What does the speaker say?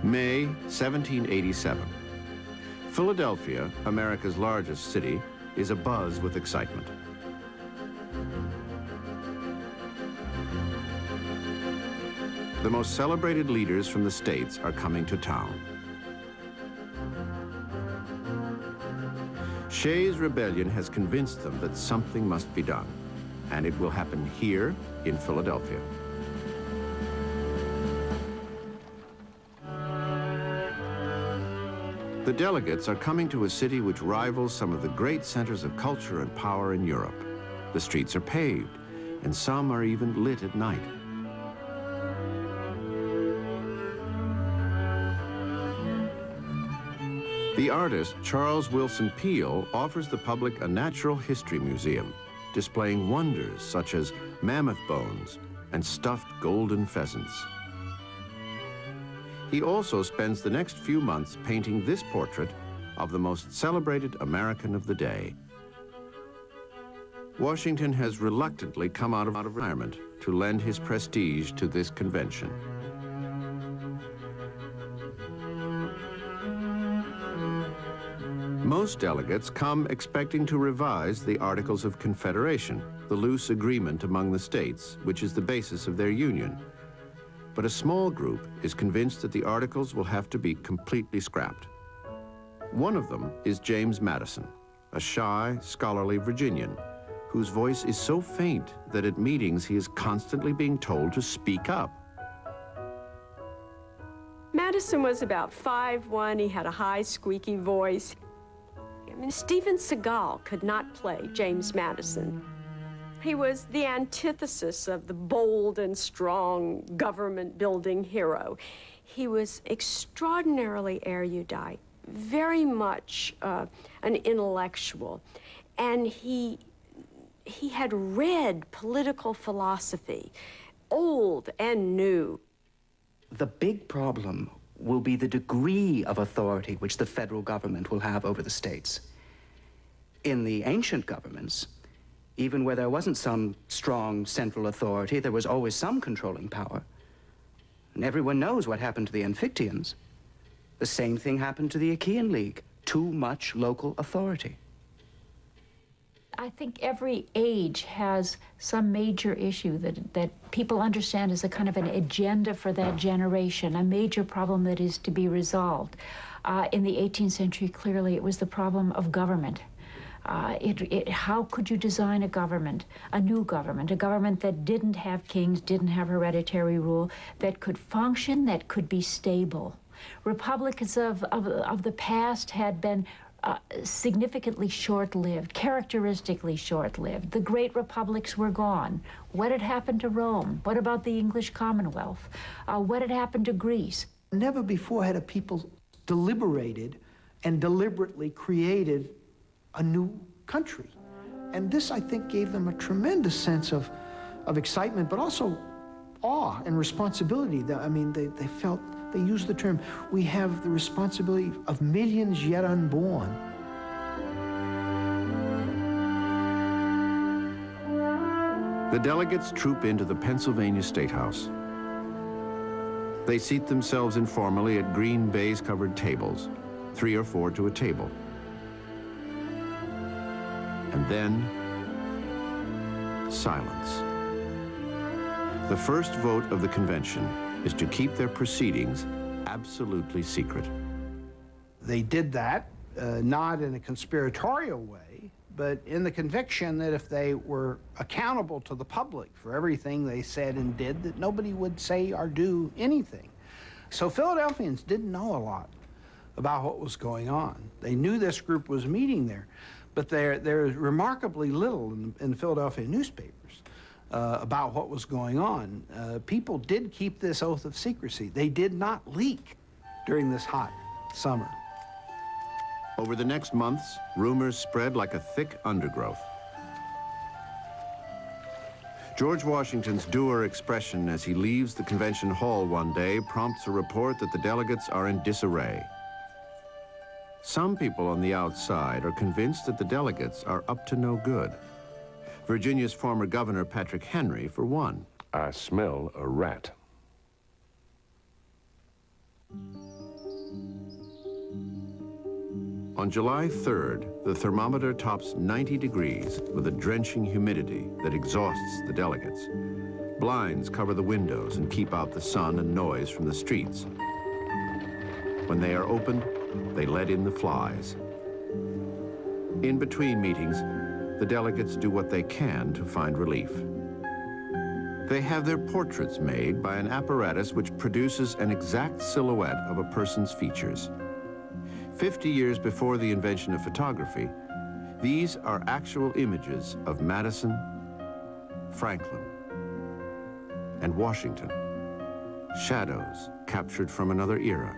May 1787. Philadelphia, America's largest city, is abuzz with excitement. The most celebrated leaders from the states are coming to town. Shays' rebellion has convinced them that something must be done, and it will happen here in Philadelphia. The delegates are coming to a city which rivals some of the great centers of culture and power in Europe. The streets are paved, and some are even lit at night. The artist Charles Wilson Peale offers the public a natural history museum, displaying wonders such as mammoth bones and stuffed golden pheasants. He also spends the next few months painting this portrait of the most celebrated American of the day. Washington has reluctantly come out of retirement to lend his prestige to this convention. Most delegates come expecting to revise the Articles of Confederation, the loose agreement among the states, which is the basis of their union. But a small group is convinced that the Articles will have to be completely scrapped. One of them is James Madison, a shy, scholarly Virginian, whose voice is so faint that at meetings he is constantly being told to speak up. Madison was about 5'1". He had a high, squeaky voice. I mean, Steven Seagal could not play James Madison. He was the antithesis of the bold and strong government-building hero. He was extraordinarily erudite, very much an intellectual, and he had read political philosophy, old and new. The big problem will be the degree of authority which the federal government will have over the states. In the ancient governments, even where there wasn't some strong central authority, there was always some controlling power. And everyone knows what happened to the Amphictyons. The same thing happened to the Achaean League. Too much local authority. I think every age has some major issue that people understand as a kind of an agenda for that generation, a major problem that is to be resolved. In the 18th century, clearly, it was the problem of government. How could you design a government, a new government, a government that didn't have kings, didn't have hereditary rule, that could function, that could be stable? Republics of the past had been significantly short-lived, characteristically short-lived. The great republics were gone. What had happened to Rome? What about the English Commonwealth? What had happened to Greece? Never before had a people deliberated and deliberately created a new country. And this, I think, gave them a tremendous sense of excitement, but also awe and responsibility. I mean, they felt, they used the term, we have the responsibility of millions yet unborn. The delegates troop into the Pennsylvania State House. They seat themselves informally at green baize-covered tables, 3 or 4 to a table. And then, silence. The first vote of the convention is to keep their proceedings absolutely secret. They did that, not in a conspiratorial way, but in the conviction that if they were accountable to the public for everything they said and did, that nobody would say or do anything. So Philadelphians didn't know a lot about what was going on. They knew this group was meeting there, but there's remarkably little in the Philadelphia newspapers about what was going on. People did keep this oath of secrecy. They did not leak during this hot summer. Over the next months, rumors spread like a thick undergrowth. George Washington's dour expression as he leaves the convention hall one day prompts a report that the delegates are in disarray. Some people on the outside are convinced that the delegates are up to no good. Virginia's former governor, Patrick Henry, for one. I smell a rat. On July 3rd, the thermometer tops 90 degrees with a drenching humidity that exhausts the delegates. Blinds cover the windows and keep out the sun and noise from the streets. When they are opened, they let in the flies. In between meetings, the delegates do what they can to find relief. They have their portraits made by an apparatus which produces an exact silhouette of a person's features. 50 years before the invention of photography, these are actual images of Madison, Franklin, and Washington, shadows captured from another era.